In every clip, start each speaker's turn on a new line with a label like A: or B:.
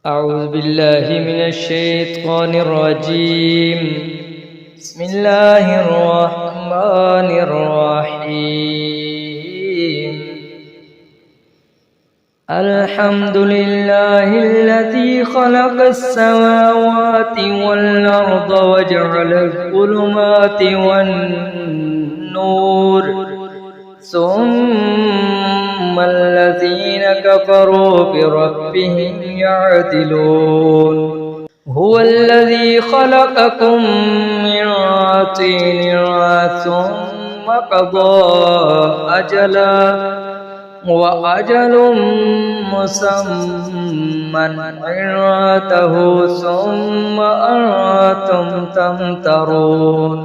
A: أعوذ بالله من الشيطان الرجيم. بسم الله الرحمن الرحيم. الحمد لله الذي خلق السماوات والأرض وجعل الظلمات والنور ثم الذين كفروا بربهم يعدلون. هو الذي خلقكم من طين ثم قضى أجلا وأجل مسمى عنده ثم أنتم تمترون.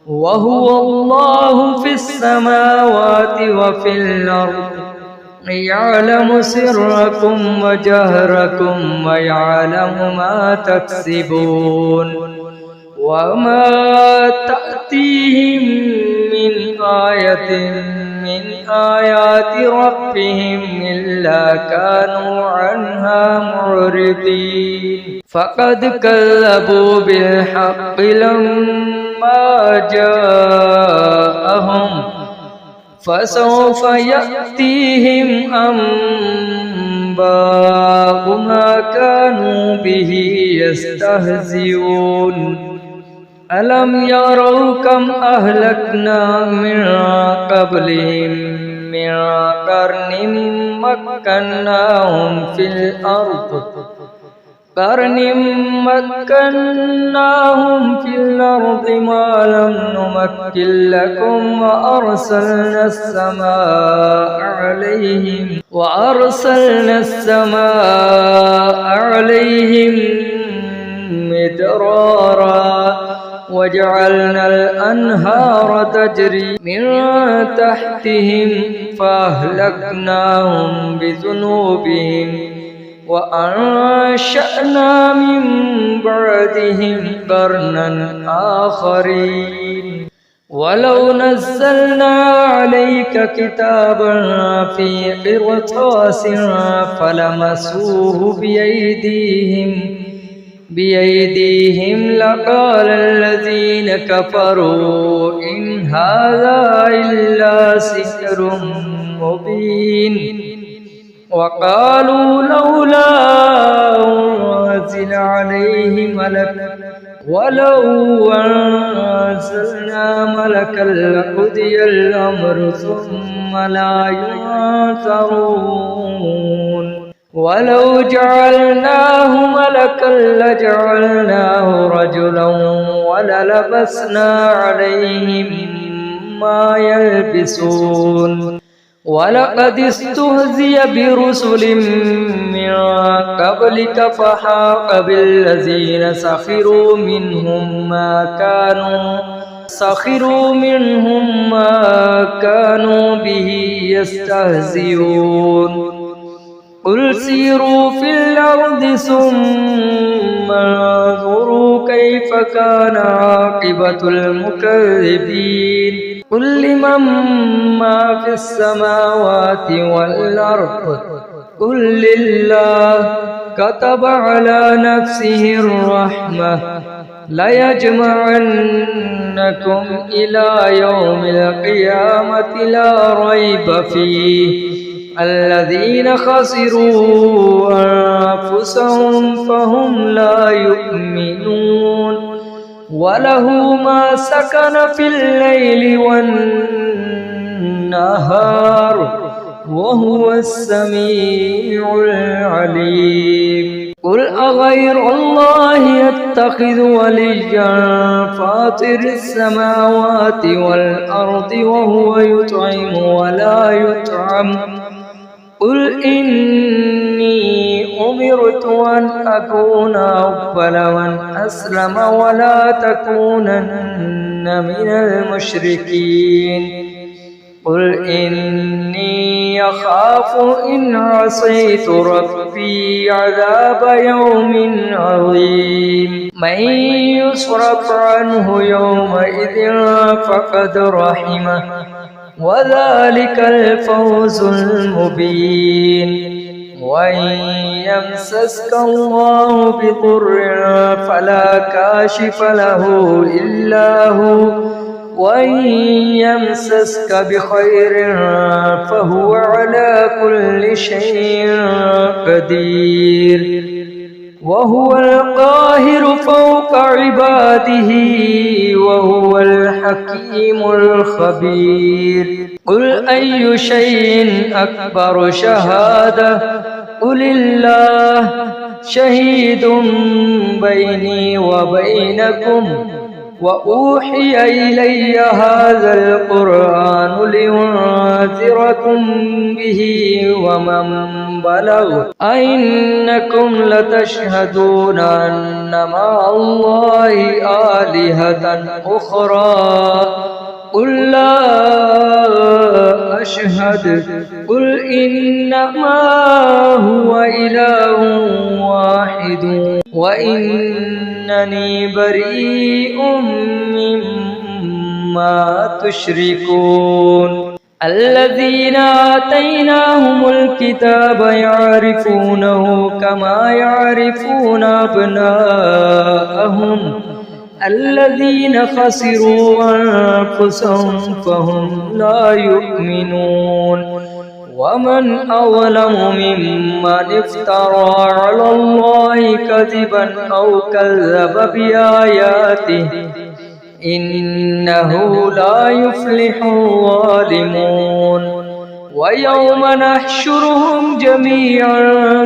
A: وهو الله في السماوات وفي الأرض يعلم سركم وجهركم ويعلم ما تكسبون. وما تأتيهم من آية من آيات ربهم إلا كانوا عنها معرضين. فقد كذبوا بالحق لما جاءهم فسوف يأتيهم أنباء ما كانوا به يستهزئون. ألم يروا كم أهلكنا من قبلهم من قرن مكناهم في الأرض ما لم نمكن لكم وأرسلنا السماء عليهم مدرارا وجعلنا الأنهار تجري من تحتهم فأهلكناهم بذنوبهم وأنشأنا من بعدهم قرنا آخرين. ولو نزلنا عليك كتابا في قرطاس فلمسوه بأيديهم لقال الذين كفروا إن هذا إلا سحر مبين. وقالوا لولا أنزل عليه ملك ولو أنزلنا ملكا لقضي الأمر ثم لا ينظرون. ولو جعلناه ملكا لجعلناه رجلا وللبسنا عليهم ما يلبسون. ولقد استهزئ برسل من قبلك فحاق بالذين سخروا منهم ما كانوا به يستهزئون. قل سيروا في الأرض ثم انظروا كيف كان عاقبة المكذبين. قل لمن ما في السماوات والأرض قل لله كتب على نفسه الرحمة ليجمعنكم إلى يوم القيامة لا ريب فيه. الذين خسروا أنفسهم فهم لا يؤمنون. وله ما سكن في الليل والنهار وهو السميع العليم. قل أغير الله يتخذ وليا فاطر السماوات والأرض وهو يطعم ولا يطعم. قل إني أمرت أن أكون أول من أسلم ولا تكونن من المشركين. قل إني أخاف إن عصيت ربي عذاب يوم عظيم. من يصرف عنه يومئذ فقد رحمه وذلك الفوز المبين. وإن يمسسك الله بضر فلا كاشف له إلا هو وإن يمسسك بخير فهو على كل شيء قدير وهو القاهر فوق عباده وهو الحكيم الخبير قل أي شيء أكبر شهادة قل الله شهيد بيني وبينكم وأوحي إلي هذا القرآن لأنذركم به ومن بلغ أئنكم لتشهدون أن مع الله آلهة أخرى قل لا أشهد قل إنما هو إله واحد وإنني بريء مما تشركون الذين آتيناهم الكتاب يعرفونه كما يعرفون أبناءهم الذين خسروا أنفسهم فهم لا يؤمنون ومن أظلم ممن افترى على الله كذبا أو كذب بآياته إنه لا يفلح الظالمون ويوم نحشرهم جميعا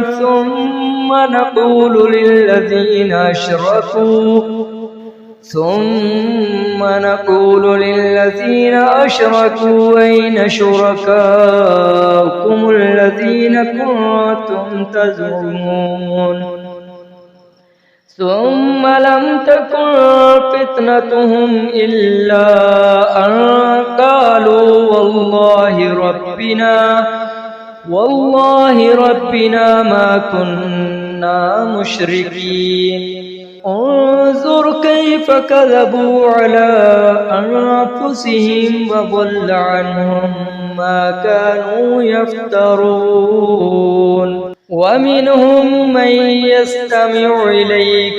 A: ثم نقول للذين أشركوا أين شركاؤكم الذين كنتم تزعمون ثم لم تكن فتنتهم إلا أن قالوا والله ربنا ما كنا مشركين انظر كيف كذبوا على أنفسهم وضل عنهم ما كانوا يفترون ومنهم من يستمع إليك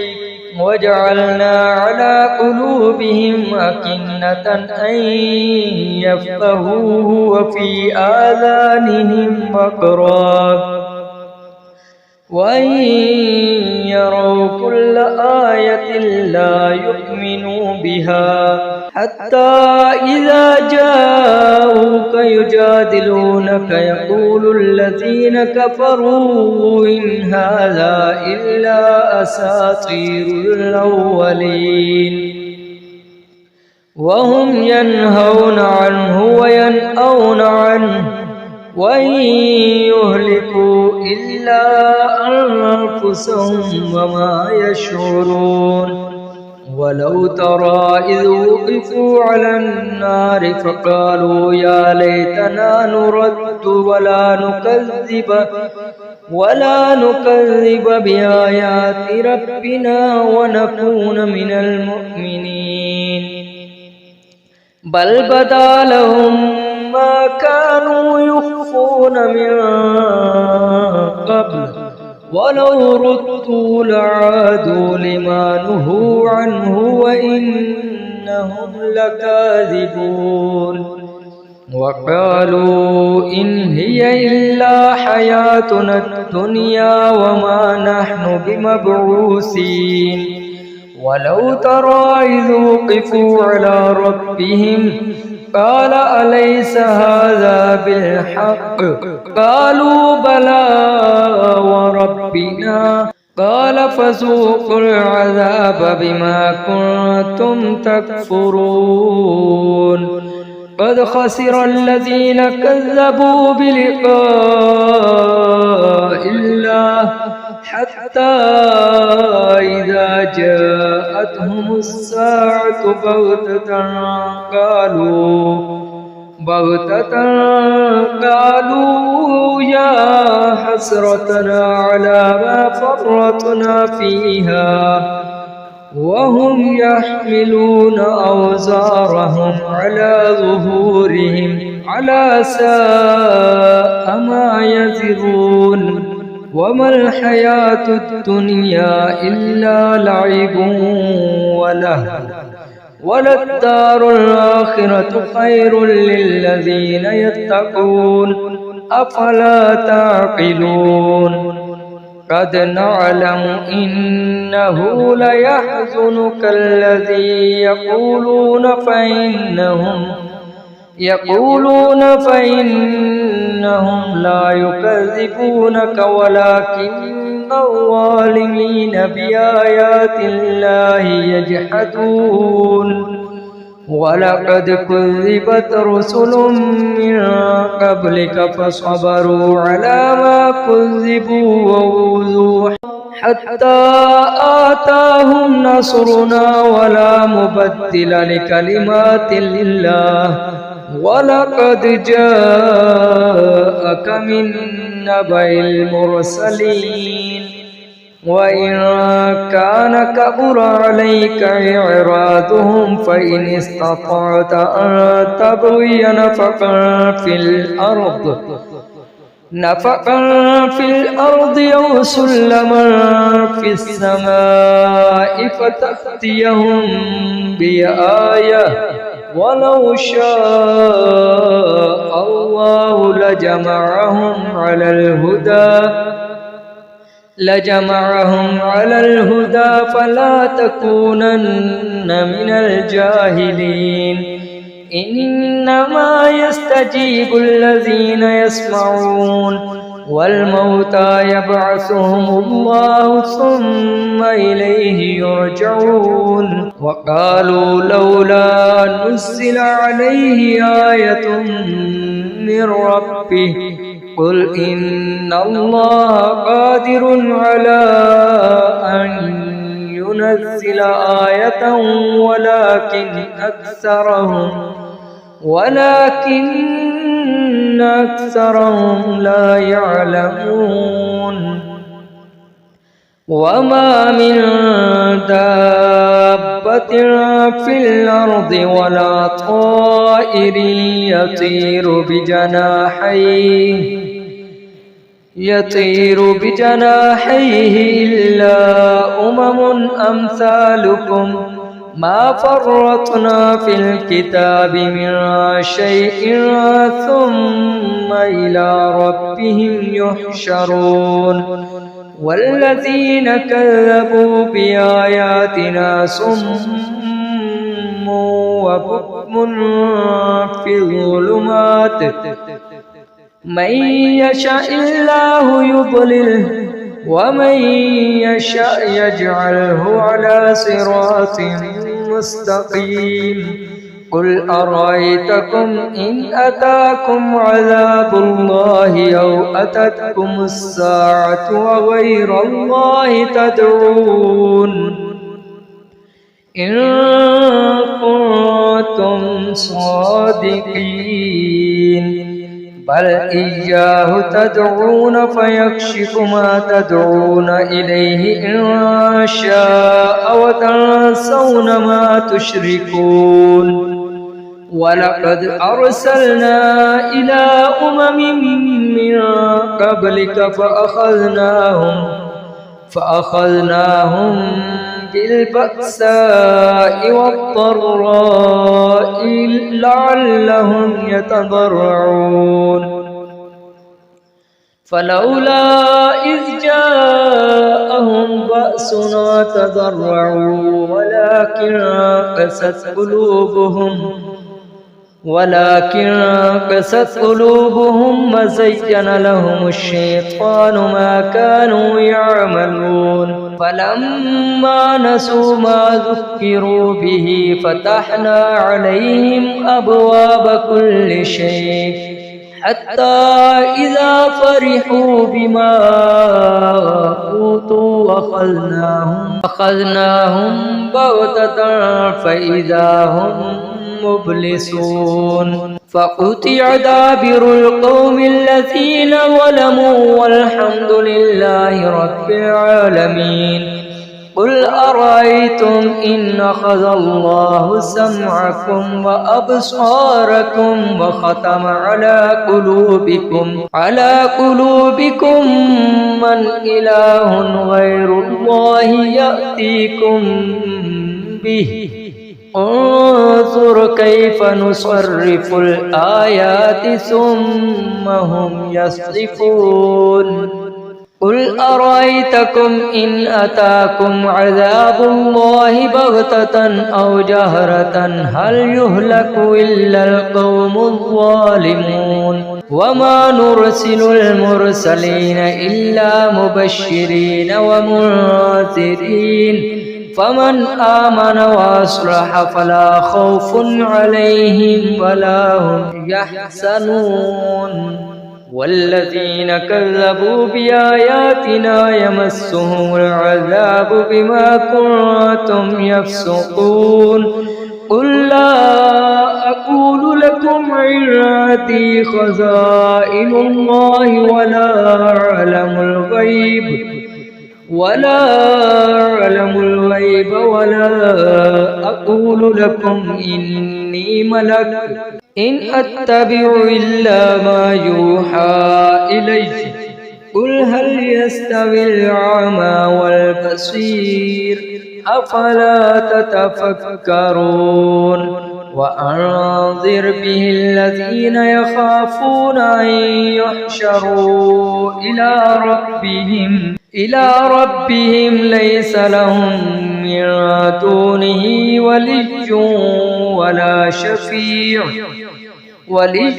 A: وجعلنا على قلوبهم أكنة أن يفقهوه وفي آذانهم وقرا وإن يروا كل آية لا يؤمنوا بها حتى إذا جاءوك يجادلونك يقول الذين كفروا إن هذا إلا أساطير الأولين وهم ينهون عنه وينأون عنه وإن يهلكوا إلا أنفسهم وما يشعرون ولو ترى إذ وقفوا على النار فقالوا يا ليتنا نرد ولا نكذب بآيات ربنا ونكون من المؤمنين بل بدا لهم ما كانوا يخفون من قبل ولو ردوا لعادوا لما نهوا عنه وإنهم لكاذبون وقالوا إن هي إلا حياتنا الدنيا وما نحن بمبعوثين ولو ترى إذ وقفوا على ربهم قال أليس هذا بالحق قالوا بلى وربنا قال فذوقوا العذاب بما كنتم تكفرون قد خسر الذين كذبوا بلقاء الله حتى إذا جاءتهم الساعة بغتة قالوا يا حسرتنا على ما فرطنا فيها وهم يحملون أوزارهم على ظهورهم على ساء ما يزرون وما الحياة الدنيا إلا لعب ولهو وللدار الآخرة خير للذين يتقون أفلا تعقلون قد نعلم إنه ليحزنك الذي يقولون فإنهم لا يكذبونك ولكن الظالمين بآيات الله يجحدون ولقد كذبت رسل من قبلك فصبروا على ما كذبوا وأوذوا حتى آتاهم نصرنا ولا مبدل لكلمات الله ولقد جاءك من نبأ المرسلين وإن كان كبر عليك إعراضهم فإن استطعت أن تبغي نفقا في الأرض أو سلما في السماء فتأتيهم بآية ولو شاء الله لجمعهم على الهدى فلا تكونن من الجاهلين إنما يستجيب الذين يسمعون والموتى يبعثهم الله ثم إليه يرجعون وقالوا لولا نزل عليه آية من ربه قل إن الله قادر على أن ينزل آية ولكن أكثرهم لا يعلمون وما من دابة في الأرض ولا طائر يطير بجناحيه إلا أمثالكم ما فرطنا في الكتاب من شيء ثم إلى ربهم يحشرون والذين كذبوا بآياتنا صم وبكم في الظلمات من يشاء الله يضلله ومن يشاء يجعله على صراط مستقيم قل أرأيتكم إن أتاكم عذاب الله أو أتتكم الساعة وغير الله تدعون إن كنتم صادقين بل إياه تدعون فيكشف ما تدعون إليه إن شاء وتنسون ما تشركون ولقد أرسلنا إلى من قبلك فأخذناهم بالبأساء والضراء لعلهم يتضرعون فلولا إذ جاءهم بأسنا تضرعوا ولكن قست قلوبهم وزين لهم الشيطان ما كانوا يعملون فلما نسوا ما ذكروا به فتحنا عليهم أبواب كل شيء حتى إذا فرحوا بما أوتوا أخذناهم بغتة فإذا هم مبلسون فقطع دابر القوم الذين ظلموا والحمد لله رب العالمين قل أرأيتم إن أخذ الله سمعكم وأبصاركم وختم على قلوبكم من إله غير الله يأتيكم به انظر كيف نصرف الآيات ثم هم يصدفون قل أرأيتكم إن أتاكم عذاب الله بغتة أو جهرة هل يهلك إلا القوم الظالمون وما نرسل المرسلين إلا مبشرين ومنذرين فمن آمن وأصلح فلا خوف عليهم ولا هم يحزنون والذين كذبوا بآياتنا يمسهم العذاب بما كنتم يفسقون قل لا أقول لكم عندي خزائن الله ولا أعلم الغيب ولا أقول لكم إني ملك إن أتبع إلا ما يوحى إلي قل هل يستوي الأعمى والبصير أفلا تتفكرون وأنذر به الذين يخافون أن يحشروا إلى ربهم ليس لهم من دونه ولي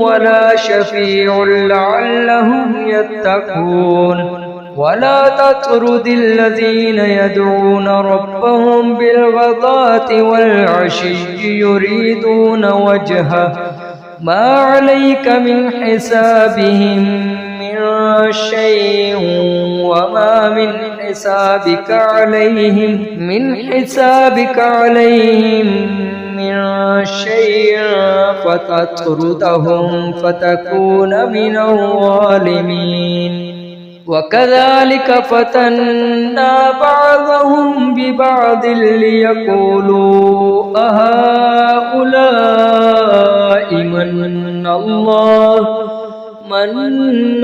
A: ولا شفيع لعلهم يتقون ولا تطرد الذين يدعون ربهم بالغداة والعشي يريدون وجهه ما عليك من حسابهم من شيء وما من حسابك عليهم من شيء فتطردهم فتكون من الظالمين وكذلك فتنا بعضهم ببعض ليقولوا أهؤلاء من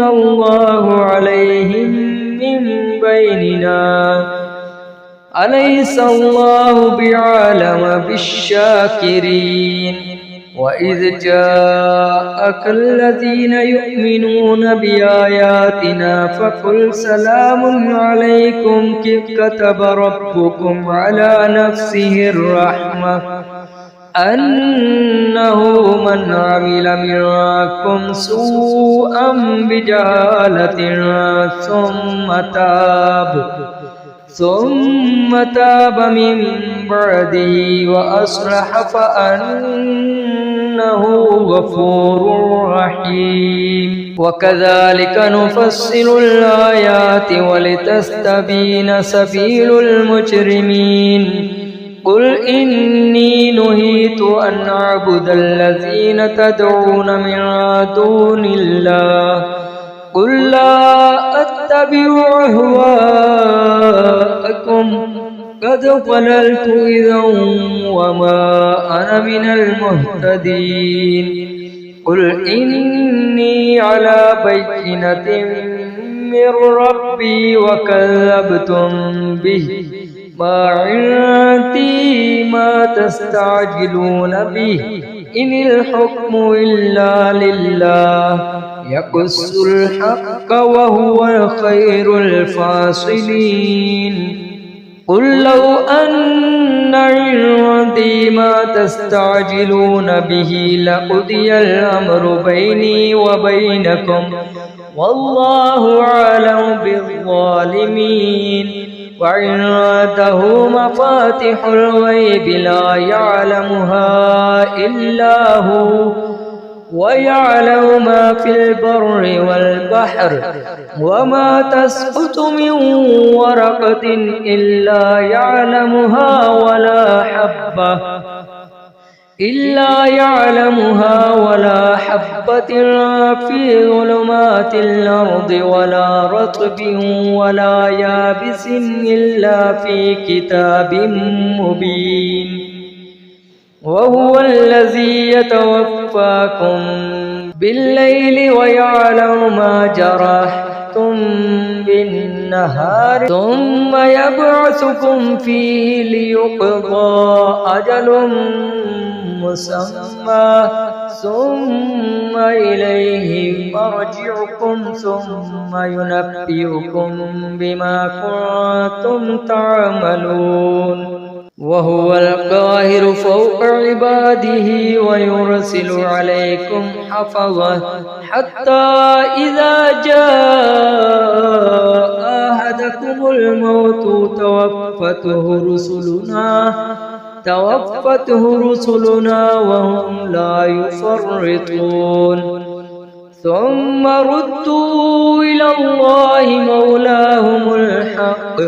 A: الله عليهم من بيننا أليس الله بعالم بالشاكرين وإذ جاءك الذين يؤمنون بآياتنا فقل سلام عليكم كتب ربكم على نفسه الرحمة أنه من عمل منكم سوءا بجهالة ثم تاب من بعده وأصلح فأنه غفور رحيم وكذلك نفصل الآيات ولتستبين سبيل المجرمين قل إني نهيت أن أعبد الذين تدعون من دون الله قل لا أتبع أهواءكم قد ضللت إذا وما أنا من المهتدين قل إني على بينة من ربي وكذبتم به ما عندي ما تستعجلون به إن الحكم إلا لله يقص الحق وهو خير الفاصلين قل لو أن عندي ما تستعجلون به لقضي الأمر بيني وبينكم والله أعلم بالظالمين وعنده مفاتح الغيب لا يعلمها إلا هو ويعلم ما في البر والبحر وما تسقط من ورقة إلا يعلمها إلا يعلمها ولا حبة في ظلمات الأرض ولا رطب ولا يابس إلا في كتاب مبين وهو الذي يتوفاكم بالليل ويعلم ما جرحتم بالنهار ثم يبعثكم فيه ليقضى أجل مسمى ثم إليه مرجعكم ثم ينبئكم بما كنتم تعملون وهو القاهر فوق عباده ويرسل عليكم حفظة حتى إذا جاء أحدكم الموت توفته رسلنا وهم لا يفرطون ثم ردوا إلى الله مولاهم الحق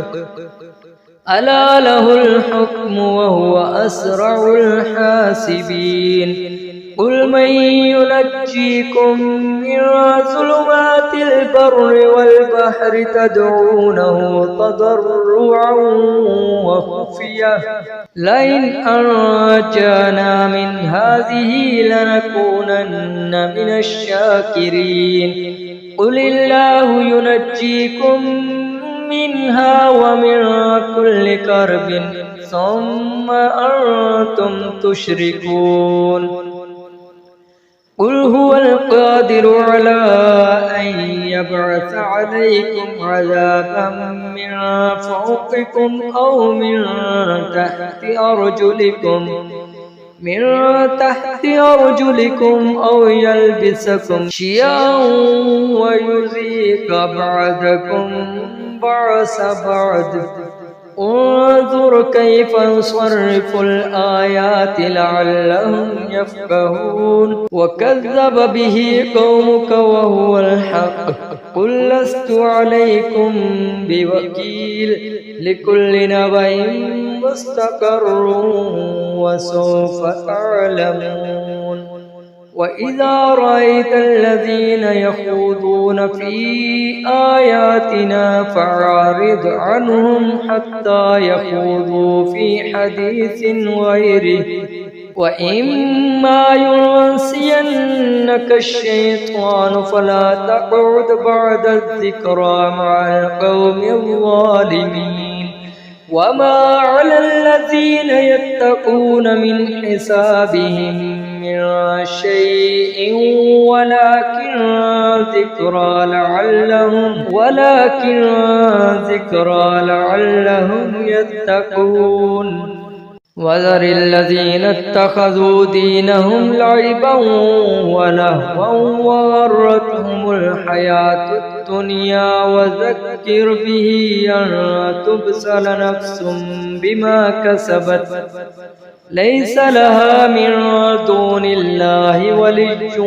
A: ألا له الحكم وهو أسرع الحاسبين قل من ينجيكم من ظلمات البر والبحر تدعونه تضرعا وخفية لئن أنجانا من هذه لنكونن من الشاكرين قل الله ينجيكم منها ومن كل كرب ثم أنتم تشركون قل هو القادر على أن يبعث عليكم عذابا من فوقكم أو من تحت أرجلكم أو يلبسكم شيعا ويذيق بعضكم بأس بعض انظر كيف نصرف الآيات لعلهم يفقهون وكذب به قومك وهو الحق قل لست عليكم بوكيل لكل نبأ مستقر وسوف تعلمون وإذا رأيت الذين يخوضون في آياتنا فأعرض عنهم حتى يخوضوا في حديث غيره وإما ينسينك الشيطان فلا تقعد بعد الذكرى مع القوم الظالمين وما على الذين يتقون من حسابهم من شيء ولكن ذكرى لعلهم يتقون وذر الذين اتخذوا دينهم لعبا ولهوا وغرتهم الحياة الدنيا وذكر به أن تبسل نفس بما كسبت ليس لها من دون الله ولي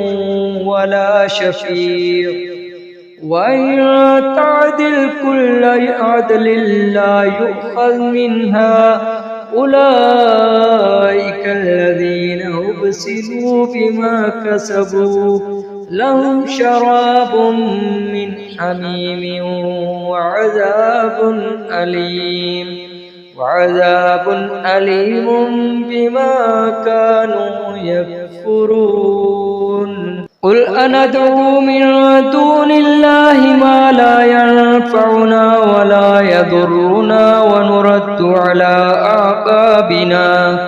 A: ولا شفيع وإن تعدل كل عدل لا يؤخذ منها أولئك الذين أبسلوا بما كسبوا لهم شراب من حميم وعذاب أليم بما كانوا يكفرون قل أندعو من دون الله ما لا ينفعنا ولا يضرنا ونرد على أعقابنا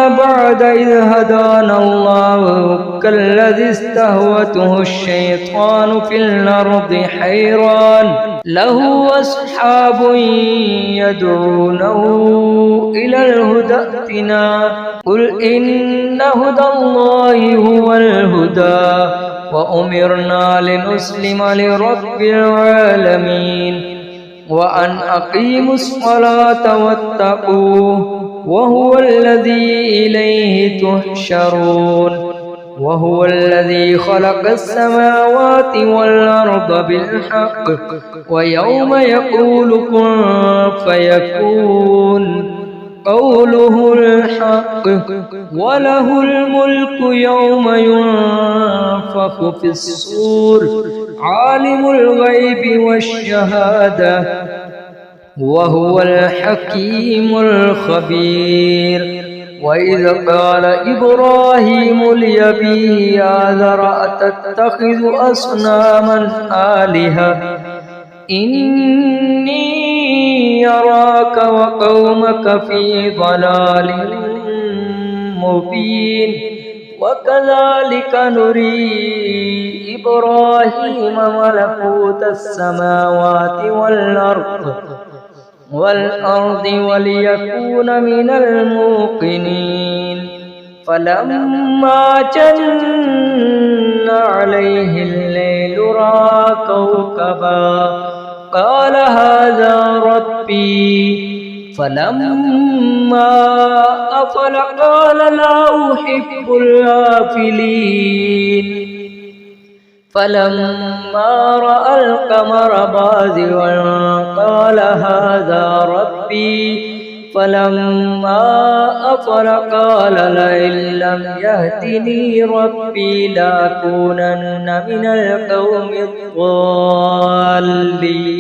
A: بعد إذ هدانا الله كالذي استهوته الشيطان في الأرض حيران له أصحاب يدعونه إلى الهدى ائتنا قل إن هدى الله هو الهدى وأمرنا لنسلم لرب العالمين وأن أقيموا الصلاة واتقوه وهو الذي إليه تحشرون وهو الذي خلق السماوات والأرض بالحق ويوم يقول كن فيكون قوله الحق وله الملك يوم ينفخ في الصور عالم الغيب والشهادة وهو الحكيم الخبير. وإذ قال إبراهيم لأبيه آزر أتتخذ أصناما آلهة إني أراك وقومك في ضلال مبين. وكذلك نري إبراهيم ملكوت السماوات والأرض وليكون من الموقنين. فلما جن عليه الليل رأى كوكبا قال هذا ربي. فلما أفل قال لا أحب الآفلين. فلما رأى القمر بازغا قال هذا ربي. فلما أفل قال لئن لم يهدني ربي لأكونن من القوم الضالين.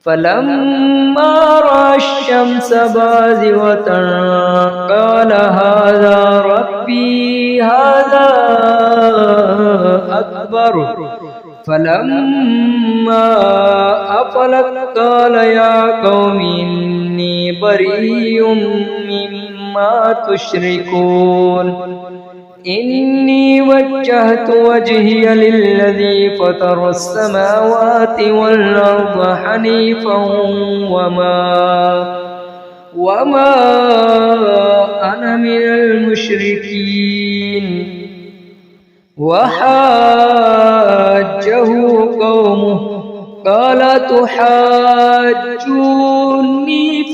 A: فلما رأى الشمس بازغة قال هذا ربي هذا أكبر. فلما أفلت قال يا قوم إني بريء مما تشركون إني وجهت وجهي للذي فطر السماوات والأرض حنيفا وما أنا من المشركين. وحاجه قومه قال تحاجوني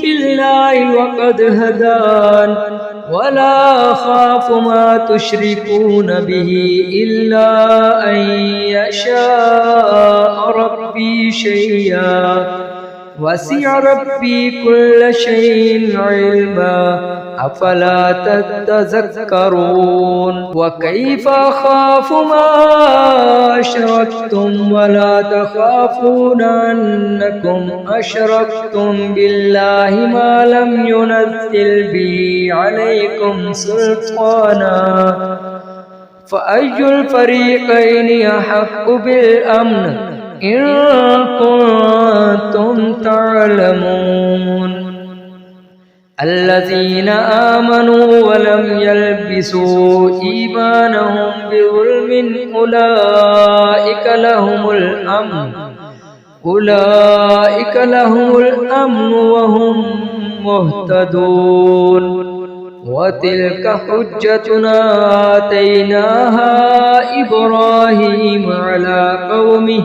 A: في الله وقد هدان ولا أخاف ما تشركون به إلا أن يشاء ربي شيئا وسع ربي كل شيء علما أفلا تتذكرون. وكيف أخاف ما أشركتم ولا تخافون أنكم أشركتم بالله ما لم ينزل به عليكم سلطانا فأي الفريقين أحق بالأمن إن كنتم تعلمون. الذين آمنوا ولم يلبسوا إيمانهم بظلم أولئك لهم الأمن وهم مهتدون. وتلك حجتنا آتيناها إبراهيم على قومه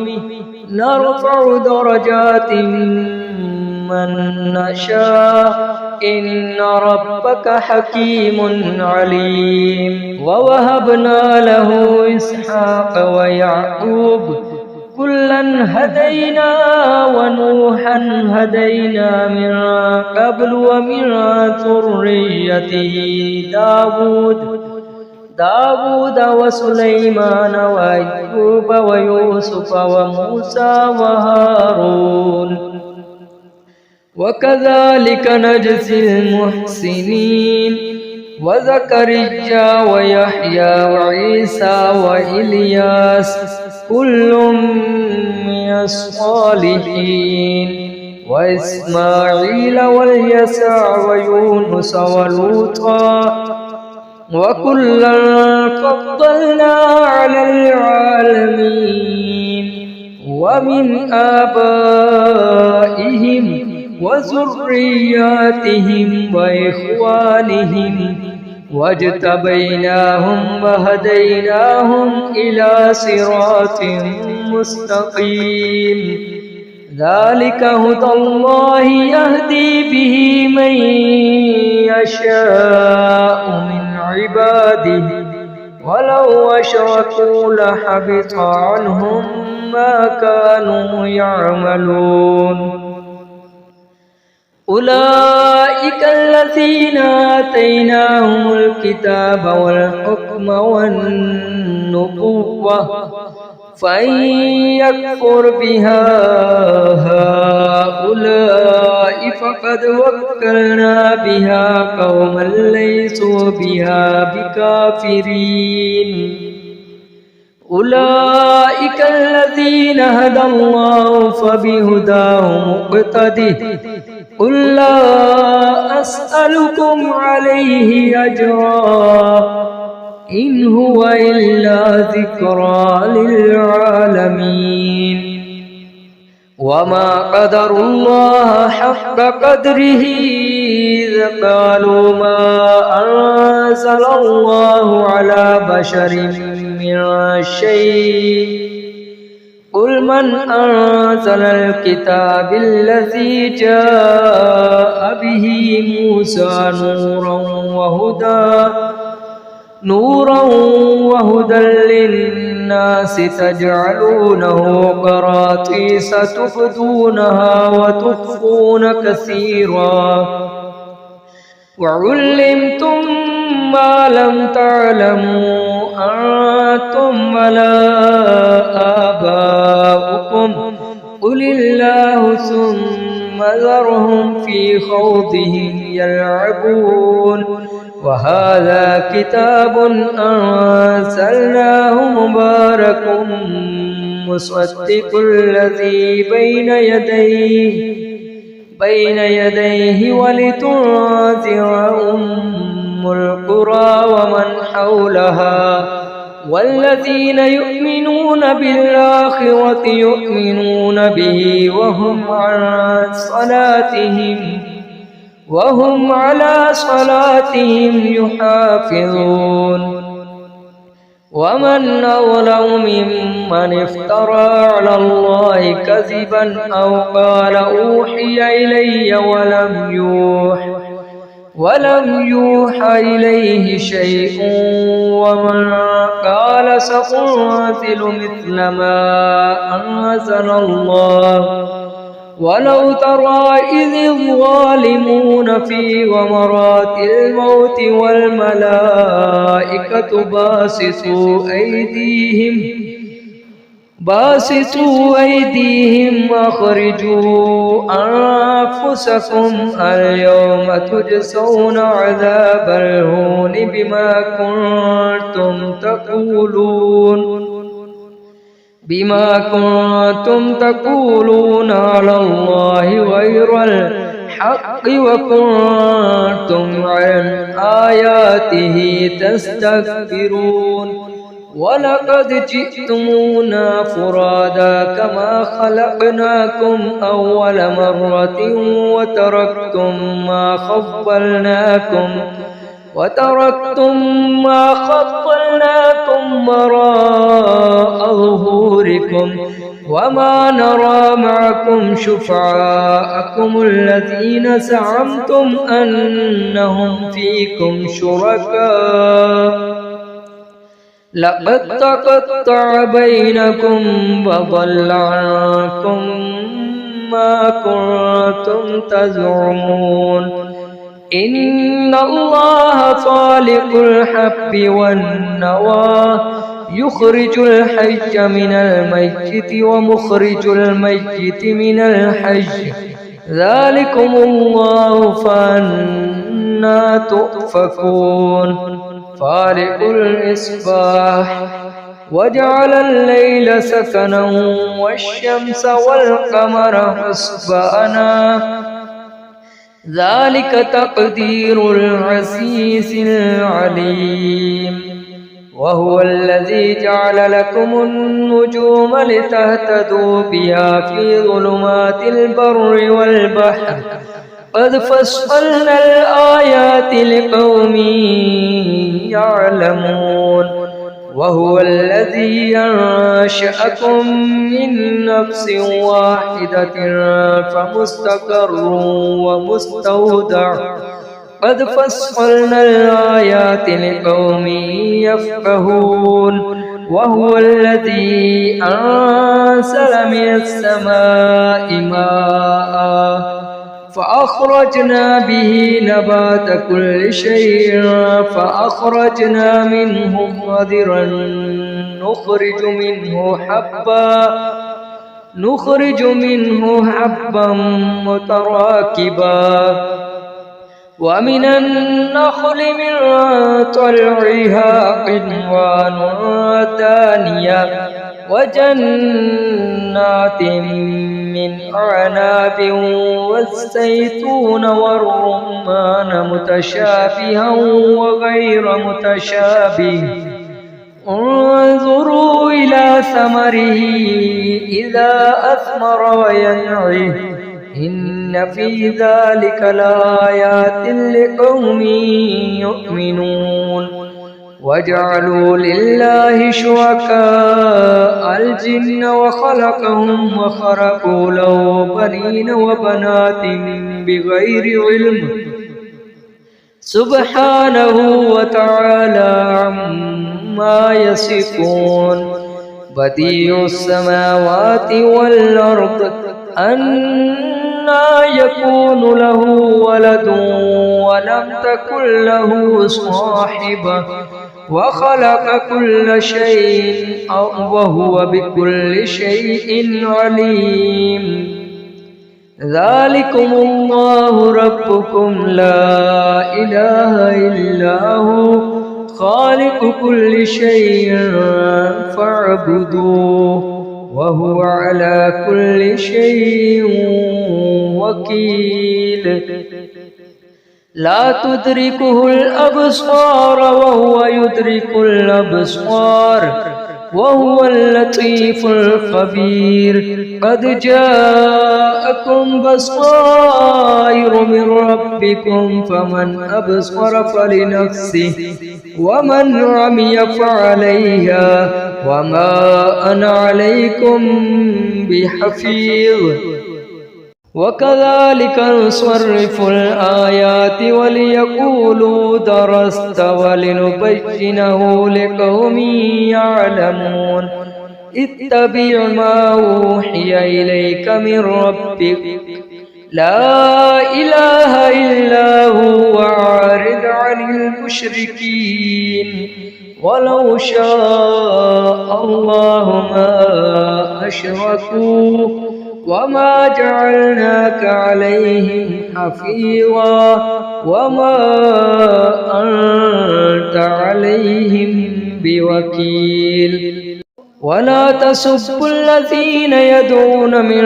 A: نرفع درجات من نشاء إن ربك حكيم عليم. ووهبنا له إسحاق ويعقوب كلا هدينا ونوحا هدينا من قبل ومن ذريته داود وسليمان وأيوب ويوسف وموسى وهارون وكذلك نجزي المحسنين. وزكريا ويحيى وعيسى وإلياس كل من الصالحين وإسماعيل واليسع ويونس ولوطا وكلا فضلنا على العالمين. ومن آبائهم وذرياتهم وإخوانهم واجتبيناهم وهديناهم إلى صراط مستقيم. ذلك هدى الله يهدي به من يشاء من عباده ولو أشركوا لحبط عنهم ما كانوا يعملون. أولئك الذين آتيناهم الكتاب والحكم والنبوة فإن يكفر بها هؤلاء فقد وكلنا بها قوما ليسوا بها بكافرين أولئك الذين هدى الله فبهداه مقتده قل لا أسألكم عليه أجرا إن هو إلا ذكرى للعالمين وما قدروا الله حق قدره إذ قالوا ما أنزل الله على بشر من شيء قل من أنزل الكتاب الذي جاء به موسى نورا وهدى للناس تجعلونه قراطيس تبدونها وتخفون كثيرا وعلمتم ما لم تعلموا أنتم ولا آباؤكم قل الله ثم ذرهم في خوضهم يلعبون وهذا كتاب أنزلناه مبارك مصدق الذي بين يديه ولتنذر أم القرى ومن حولها والذين يؤمنون بالآخرة يؤمنون به وهم على صلاتهم يحافظون ومن أظلم ممن افترى على الله كذبا أو قال أوحي إلي ولم يوحى إليه شيء ومن قال سأنزل مثل ما أنزل الله ولو ترى إذ الظالمون في غمرات الموت والملائكة باسطوا أيديهم أخرجوا أنفسكم اليوم تجزون عذاب الهون بما كنتم تقولون على الله غير الحق وكنتم عن آياته تستكبرون ولقد جئتمونا فرادا كما خلقناكم أول مرة وتركتم ما خولناكم وراء ظهوركم وما نرى معكم شفعاءكم الذين زعمتم أنهم فيكم شركاء لقد تقطع بينكم وضل عنكم ما كنتم تزعمون إن الله خالق الحب والنوى يخرج الحي من الميت ومخرج الميت من الحي ذلكم الله فأنى تؤفكون فالق الإصباح وجعل الليل سكنا والشمس والقمر حسبانا ذلك تقدير العزيز العليم وهو الذي جعل لكم النجوم لتهتدوا بها في ظلمات البر والبحر قد فصلنا الآيات لقوم يعلمون وهو الذي أنشأكم من نفس واحدة فمستقر ومستودع قد فصلنا الآيات لقوم يفقهون وهو الذي أنزل من السماء ماء فأخرجنا به نبات كل شيء فأخرجنا منه خضرا نخرج منه حبا متراكبا ومن النخل من طلعها قنوان دانية وجنات من أعناب والزيتون والرمان متشابها وغير متشابه انظروا إلى ثمره إذا أثمر وينعه إن في ذلك لآيات لقوم يؤمنون وجعلوا لله شركاء الجن وخلقهم وخرقوا له بنين وبنات بغير علم سبحانه وتعالى عما يصفون بديع السماوات والأرض أنى يكون له ولد ولم تكن له صاحبة وخلق كل شيء وهو بكل شيء عليم ذلكم الله ربكم لا إله إلا هو خالق كل شيء فاعبدوه وهو على كل شيء وكيل لا تدركه الأبصار وهو يدرك الأبصار وهو اللطيف الخبير قد جاءكم بصائر من ربكم فمن أبصر فلنفسه ومن عمي فعليها وما أنا عليكم بحفيظ وكذلك نصرف الآيات وليقولوا درست ولنبينه لقوم يعلمون اتبع ما أوحي إليك من ربك لا إله إلا هو وأعرض عن المشركين ولو شاء الله ما أشركوا وما جعلناك عليهم حفيظا وما أنت عليهم بوكيل ولا تسبوا الذين يدعون من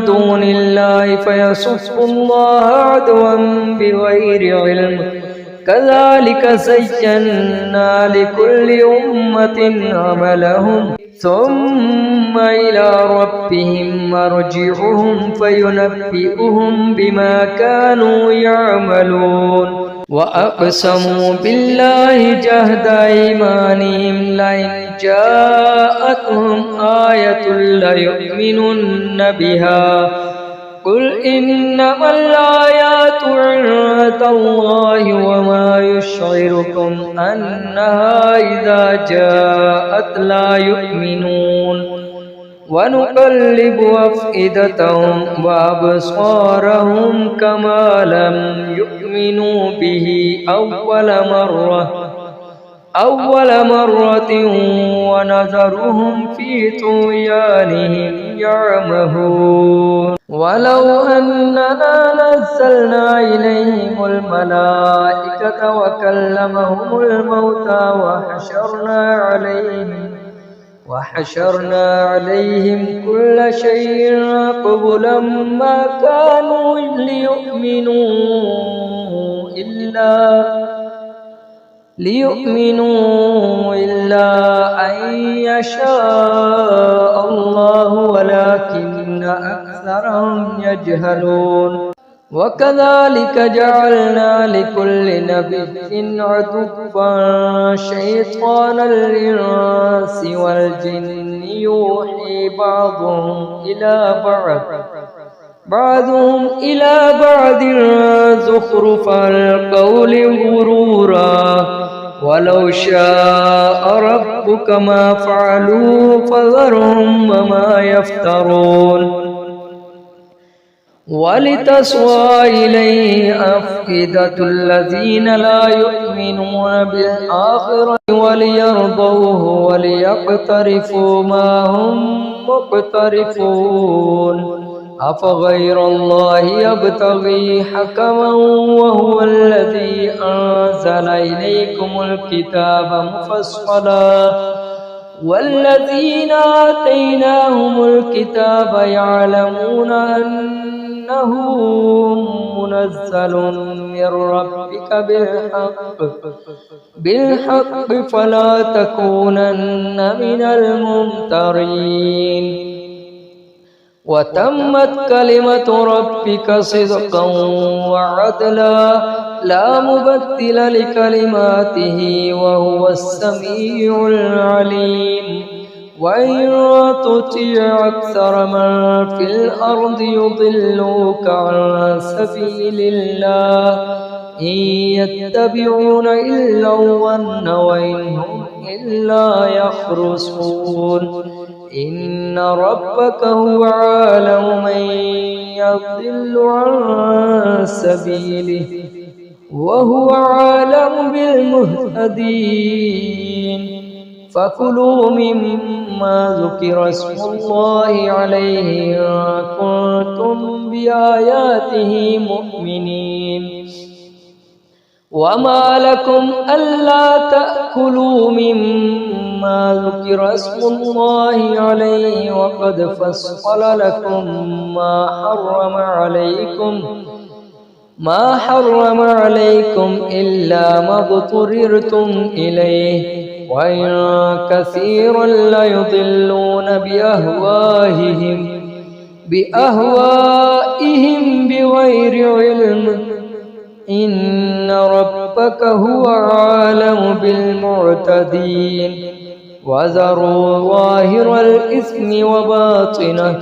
A: دون الله فيسبوا الله عدوا بغير علم كذلك زينا لكل أمة عملهم ثم إلى ربهم مرجعهم فينبئهم بما كانوا يعملون وأقسموا بالله جهد أيمانهم لئن جاءتهم آية ليؤمنن بها قل إنما الآيات عند الله وما يشعركم أنها إذا جاءت لا يؤمنون ونقلب أفئدتهم وأبصارهم كما لم يؤمنوا به أول مرة ونذرهم في طغيانهم يعمهون ولو أننا نزلنا إليهم الملائكة وكلمهم الموتى وحشرنا عليهم كل شيء قبلا ما كانوا ليؤمنوا إلا أن يشاء الله ولكن أكثرهم يجهلون وكذلك جعلنا لكل نبي عدوا شيطانا للإنس والجن يوحي بعضهم إلى بعض زخرف القول غرورا ولو شاء ربك ما فعلوا فذرهم وما يفترون ولتصغى إليه أفئدة الذين لا يؤمنون بالآخرة وليرضوه وليقترفوا ما هم مقترفون أفغير الله يبتغي حكما وهو الذي أنزل إليكم الكتاب مفصلا والذين آتيناهم الكتاب يعلمون أنه منزل من ربك بالحق فلا تكونن من الممترين وتمت كلمة ربك صدقا وعدلا لا مبدل لكلماته وهو السميع العليم وإن تطيع أكثر من في الأرض يضلوك عن سبيل الله إن يتبعون إلا الظن وإن هم إلا يخرصون إن ربك هو عالم من يضل عن سبيله وهو عالم بالمهتدين فكلوا مما ذكر اسم الله عليه إن كنتم بآياته مؤمنين وما لكم ألا تأكلوا مما ذكر اسم الله عليه وقد فصل لكم ما حرم عليكم إلا ما اضطررتم إليه وإن كثيرا ليضلون بأهوائهم بغير علم إن ربك هو عالم بالمعتدين وذروا ظاهر الإثم وباطنه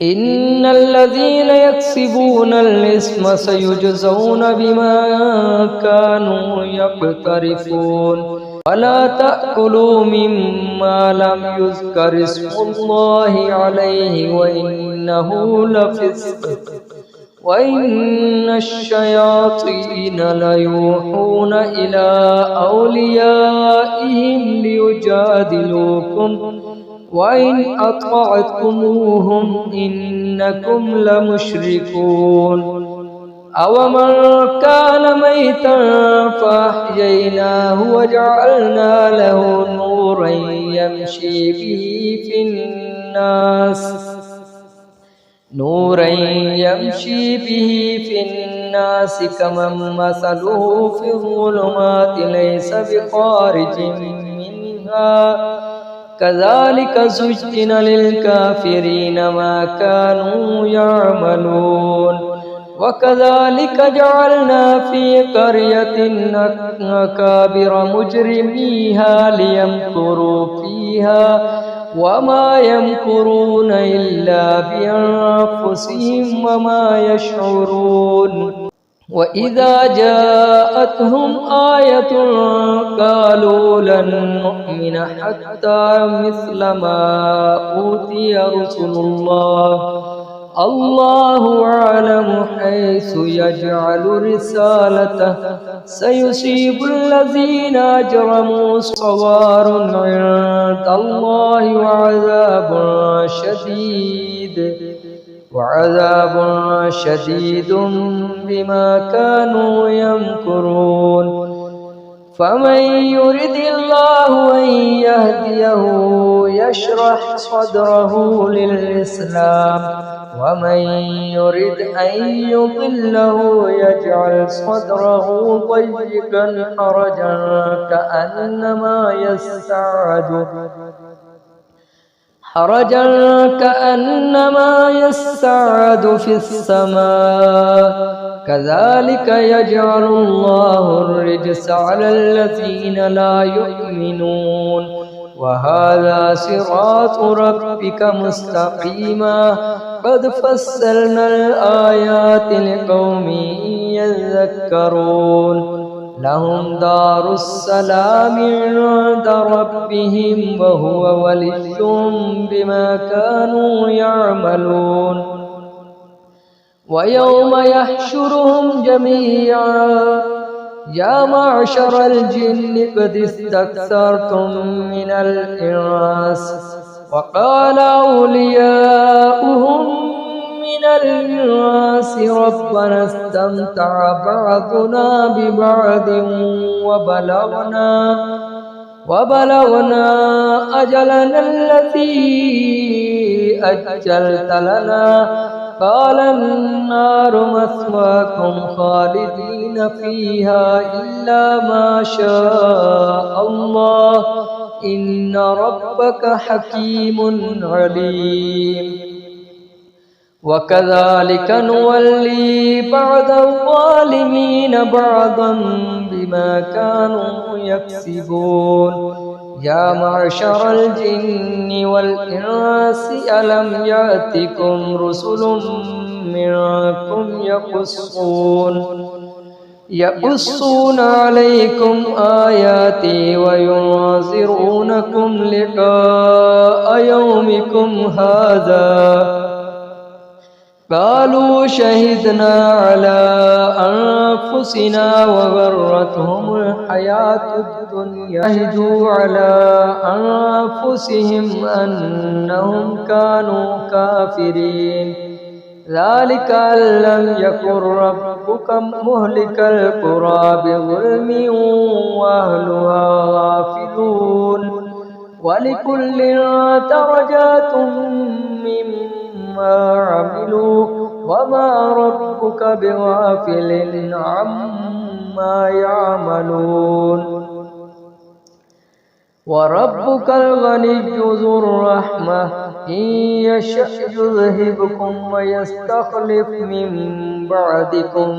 A: إن الذين يكسبون الإثم سيجزون بما كانوا يقترفون ولا تأكلوا مما لم يذكر اسم الله عليه وإنه لفسق وإن الشياطين ليوحون إلى أوليائهم ليجادلوكم وإن أطعتموهم إنكم لمشركون أومن كان ميتا فأحييناه وجعلنا له نورا يمشي به في الناس كمن مثله في الظلمات ليس بخارج منها كذلك زجن للكافرين ما كانوا يعملون وكذلك جعلنا في قرية أكابر مجرميها ليمكروا فيها وما يمكرون إلا بأنفسهم وما يشعرون وإذا جاءتهم آية قالوا لن نؤمن حتى مثل ما أوتي رسل الله أعلم حيث يجعل رسالته سيصيب الذين أجرموا صغار عند الله وعذاب شديد بما كانوا يمكرون فمن يرد الله أن يهديه يشرح صدره للإسلام ومن يرد أن يضله يجعل صدره ضيقا كأنما يسعد في السماء كذلك يجعل الله الرجس على الذين لا يؤمنون وهذا صراط ربك مستقيما قد فصلنا الآيات لقوم يذكرون لهم دار السلام عند ربهم وهو وليهم بما كانوا يعملون ويوم يحشرهم جميعا يا معشر الجن قد استكثرتم من الإنس وقال أولياؤهم من الإنس ربنا استمتع بعضنا ببعض وبلغنا أجلنا الذي أجلت لنا قال النار مثواكم خالدين فيها إلا ما شاء الله إن ربك حكيم عليم وكذلك نولي بعض الظالمين بعضا بما كانوا يكسبون يا معشر الجن والإنس ألم يأتكم رسل منكم يقصون عليكم آياتي وينذرونكم لقاء يومكم هذا قالوا شهدنا على أنفسنا وغرتهم الحياة الدنيا شهدوا على أنفسهم أنهم كانوا كافرين ذلك أن لم يكن ربك مهلك القرى بظلم وأهلها غافلون ولكل درجات مما عملوا وما ربك بغافل عما يعملون وربك الغني ذو الرحمة إن يشأ يذهبكم ويستخلف من بعدكم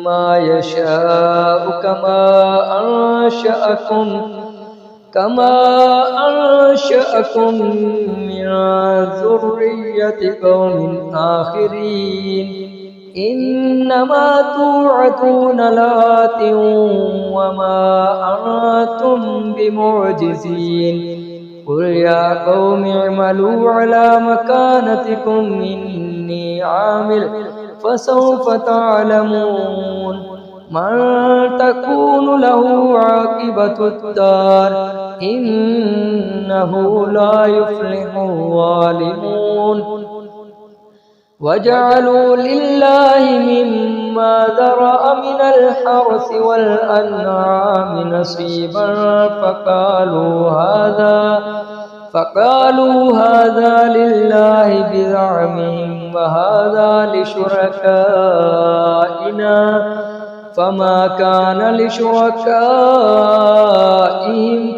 A: ما يشاء كما أنشأكم من ذرية قوم آخرين إنما توعدون لآت وما أنتم بمعجزين قل يا قوم اعملوا على مكانتكم إني عامل فسوف تعلمون من تكون له عاقبة الدار إنه لا يفلح الظالمون وجعلوا لله مما ذرأ من الحرث والأنعام نصيبا فقالوا هذا لله بزعمهم وهذا لشركائنا فما كان لشركائهم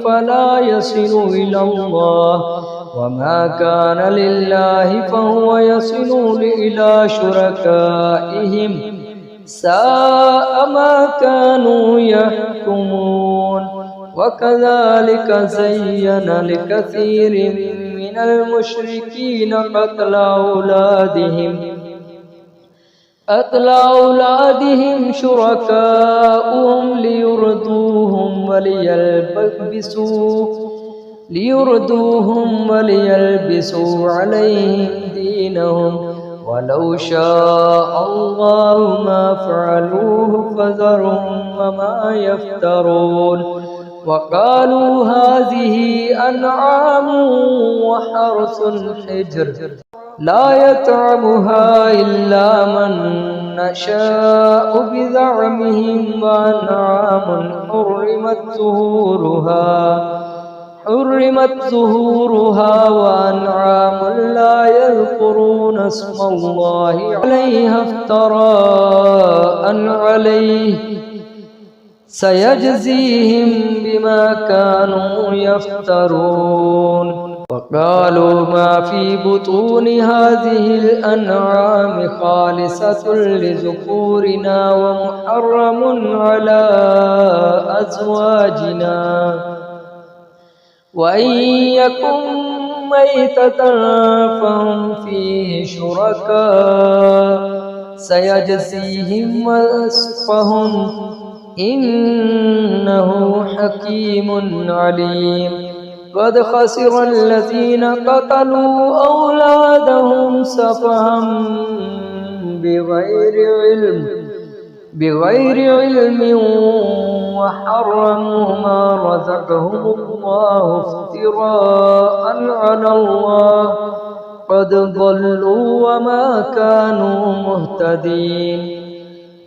A: فلا يصل إلى الله وما كان لله فهو يصل إلى شركائهم ساء ما كانوا يحكمون وكذلك زين لكثير من المشركين قتل أولادهم شركاؤهم ليردوهم وليلبسوا عليهم دينهم ولو شاء الله ما فعلوه فذرهم وما يفترون وقالوا هذه أنعام وحرث حجر لا يطعمها إلا من نشاء بزعمهم وأنعام حرمت ظهورها وأنعام لا يذكرون اسم الله عليها افتراء عليه سيجزيهم بما كانوا يفترون وقالوا ما في بطون هذه الأنعام خالصة لذكورنا ومحرم على أزواجنا وإن يكن ميتة فهم فيه شركاء سيجزيهم وصفهم إنه حكيم عليم قد خسر الذين قتلوا أولادهم سفها بغير علم وحرموا ما رزقهم الله افتراء على الله قد ضلوا وما كانوا مهتدين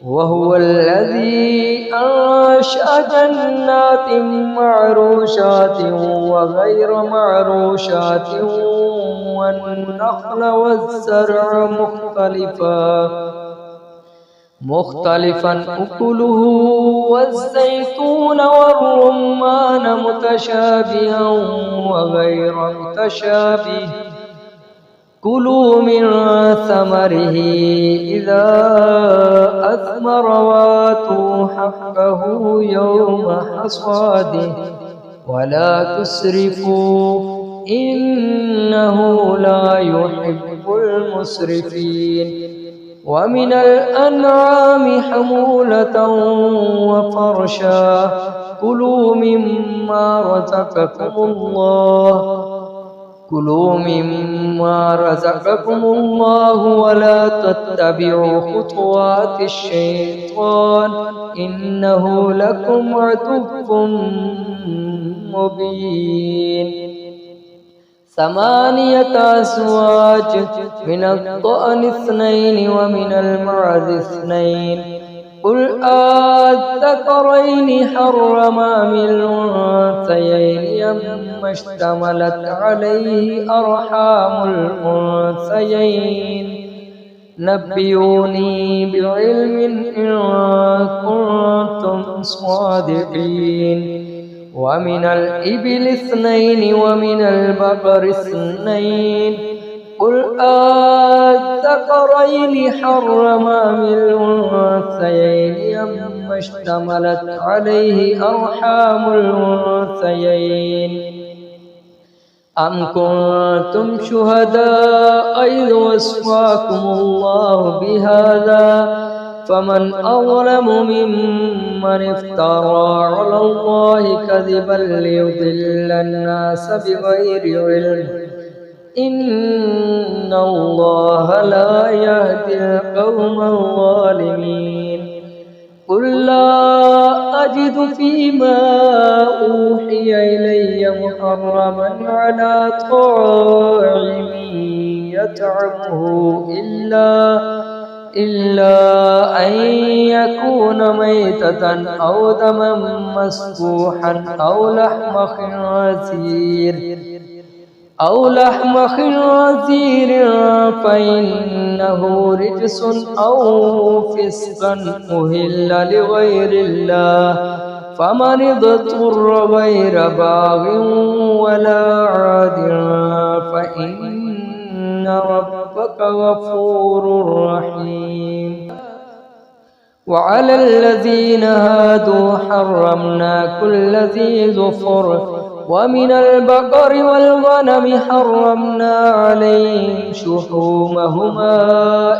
A: وهو الذي أنشأ جنات معروشات وغير معروشات والنخل والزرع مختلفا أكله والزيتون والرمان متشابها وغير متشابه كلوا من ثمره إذا أثمر وآتوا حقه يوم حصاده ولا تسرفوا إنه لا يحب المسرفين ومن الأنعام حمولة وفرشا كلوا مما رزقكم الله ولا تتبعوا خطوات الشيطان إنه لكم عدو مبين 8 أزواج من الضأن 2 ومن المعز 2 قل أذكرين حرم أم الأنثيين أما اشتملت عليه أرحام الأنثيين نبئوني بعلم إن كنتم صادقين ومن الإبل 2 ومن البقر 2 قل أذكرين حرم أم الأنثيين أما اشتملت عليه أرحام الأنثيين أم كنتم شهداء إذ وصاكم الله بهذا فمن أظلم ممن افترى على الله كذبا ليضل الناس بغير علم إن الله لا يهدي القوم الظالمين قل لا أجد فيما أوحي إلي محرما على طاعم يطعمه إلا أن يكون ميتة أو دما مسفوحا أو لحم خنزير فإنه رجس أو فسقا أهل لغير الله فمن اضطر غير باغ ولا عاد فإن ربك غفور رحيم وعلى الذين هادوا حرمنا كل ذي ظفر ومن البقر والغنم حرمنا عليهم شحومهما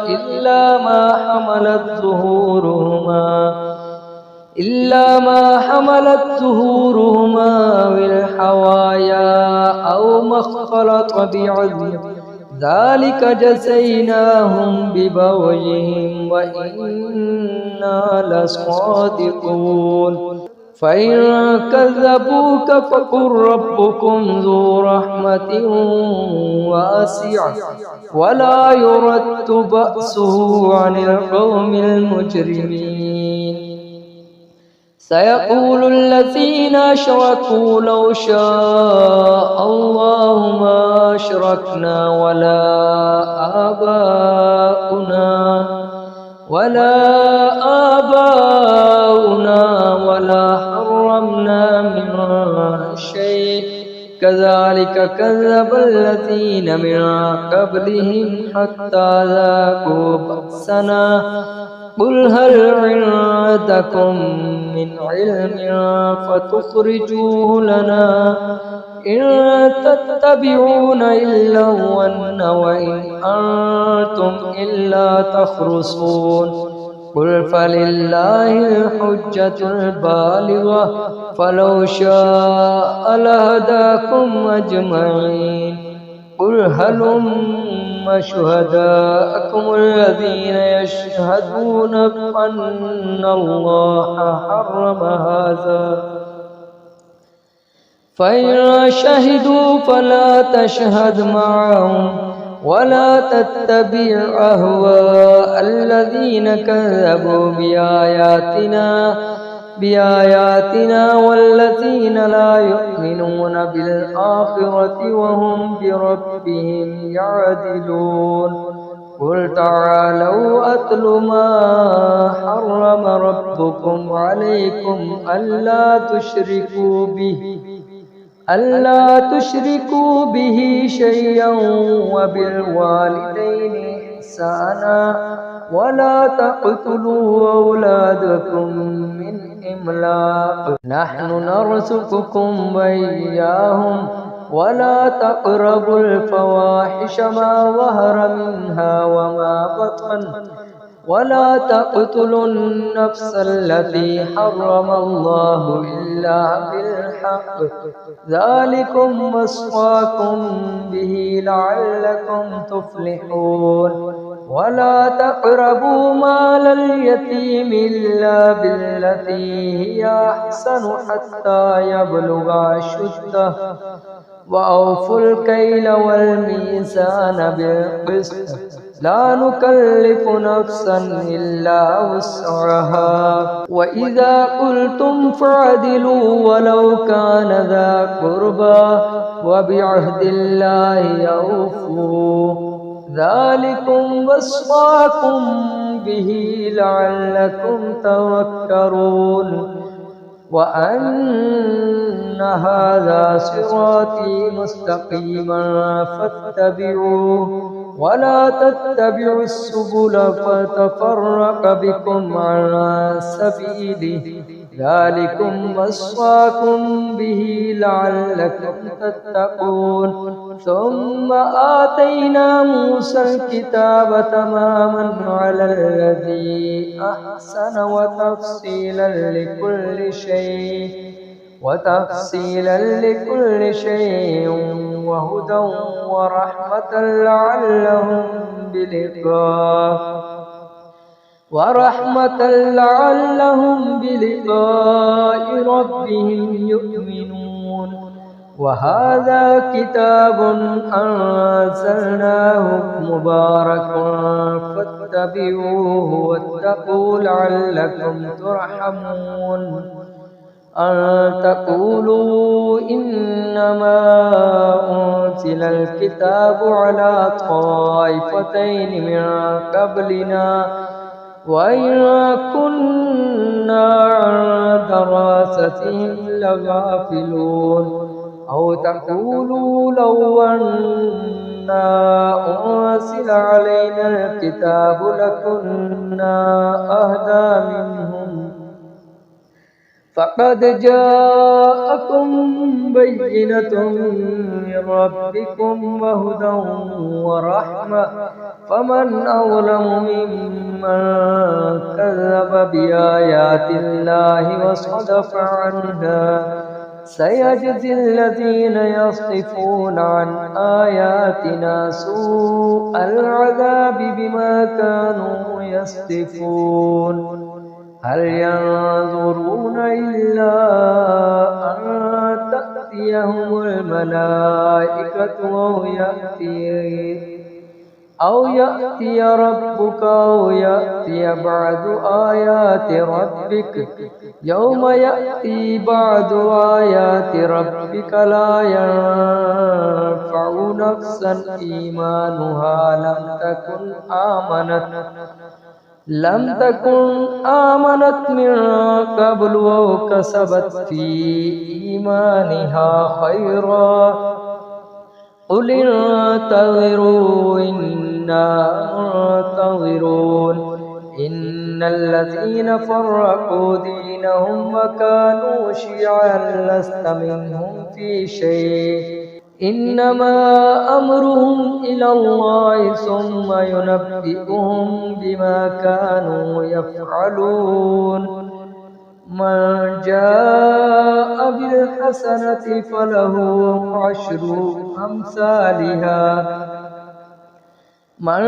A: إلا ما حملت ظهورهما بالحوايا أو ما اختلط بعظم ذلك جزيناهم ببغيهم وإنا لصادقون فإن كذبوك فقل ربكم ذو رحمة واسعة ولا يرد بأسه عن القوم المجرمين سيقول الذين أشركوا لو شاء الله ما أشركنا ولا آباؤنا ولا حرمنا من شيء كذلك كذب الذين من قبلهم حتى ذاقوا بأسنا قل هل عندكم من علم فتخرجوه لنا إن تتبعون إلا الظن وإن أنتم إلا تخرصون قل فلله الحجة البالغة فلو شاء لهداكم أجمعين قل هلم شهداءكم الذين يشهدون أن الله حرم هذا فإن شهدوا فلا تشهد معهم ولا تتبع أهواء الذين كذبوا بآياتنا والذين لا يؤمنون بالآخرة وهم بربهم يعدلون قل تعالوا أتل ما حرم ربكم عليكم ألا تشركوا به شيئا وبالوالدين إحسانا ولا تقتلوا أولادكم من إملاق نحن نرزقكم وإياهم ولا تقربوا الفواحش ما ظهر منها وما بطن ولا تقتلوا النفس التي حرم الله إلا بالحق ذلكم وصاكم به لعلكم تفلحون ولا تقربوا مال اليتيم إلا بالتي هي أحسن حتى يبلغ أشده وأوفوا الكيل والميزان بالقسط لا نكلف نفسا إلا وسعها وإذا قلتم فاعدلوا ولو كان ذا قربى وبعهد الله أوفوا ذلكم وصاكم به لعلكم تذكرون وأن هذا صراطي مستقيما فاتبعوه ولا تتبعوا السبل فتفرق بكم عن سبيله ذلكم وصاكم به لعلكم تتقون ثم آتينا موسى الكتاب تماما على الذي أحسن وتفصيلا لكل شيء وهدى ورحمة لعلهم بلقاء ربهم يؤمنون وهذا كتاب أنزلناه مبارك فاتبعوه واتقوا لعلكم ترحمون أن تقولوا إنما أنزل الكتاب على طائفتين من قبلنا وإن كنا عن دراستهم لغافلون أو تقولوا لو أنا أنزل علينا الكتاب لكنا أهدى منهم فقد جاءكم بينة من ربكم وهدى ورحمة فمن أظلم ممن كذب بآيات الله وصدف عنها سيجزي الذين يصدفون عن آياتنا سوء العذاب بما كانوا يصدفون هل ينظرون إلا أن تأتيهم الملائكة أو يأتي ربك أو يأتي بعض آيات ربك يوم يأتي بعض آيات ربك لا ينفع نفسا إيمانها لم تكن آمنت من قبل أو كسبت في إيمانها خيرا قل انتظروا إنا منتظرون إن الذين فرقوا دينهم وكانوا شيعا لست منهم في شيء إنما أمرهم إلى الله ثم ينبئهم بما كانوا يفعلون من جاء بالحسنة فله عشر أمثالها من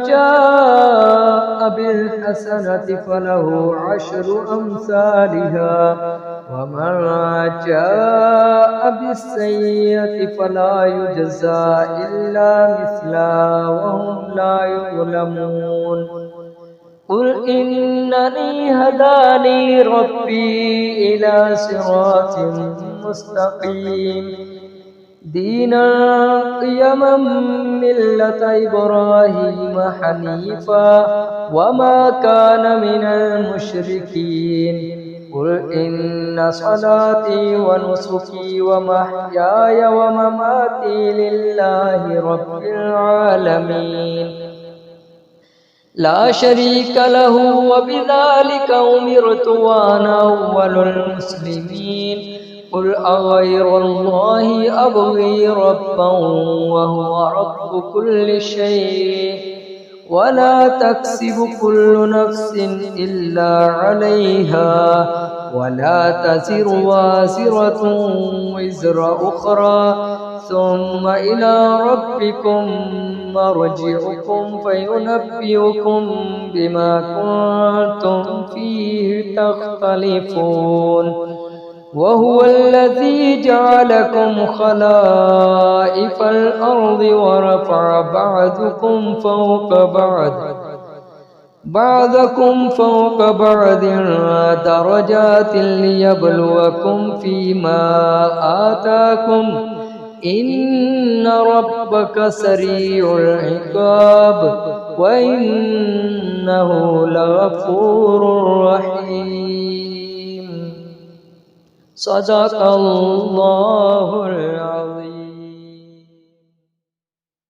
A: جاء بالحسنة فله عشر أمثالها ومن جاء بالسيئة فلا يجزى إلا مثلها وهم لا يظلمون قل إنني هداني ربي إلى صراط مستقيم دينا قيما ملة إبراهيم حنيفا وما كان من المشركين قل إن صلاتي ونسكي ومحياي ومماتي لله رب العالمين لا شريك له وبذلك أمرت وأنا أول المسلمين قل أغير الله أبغي ربا وهو رب كل شيء ولا تكسب كل نفس إلا عليها ولا تزر وازرة وزر أخرى ثم إلى ربكم مرجعكم فينبئكم بما كنتم فيه تختلفون وهو الذي جعلكم خلائف الأرض ورفع بعضكم فوق بعض درجات ليبلوكم فيما آتاكم إن ربك سريع العقاب وإنه لغفور رحيم صدق الله العظيم.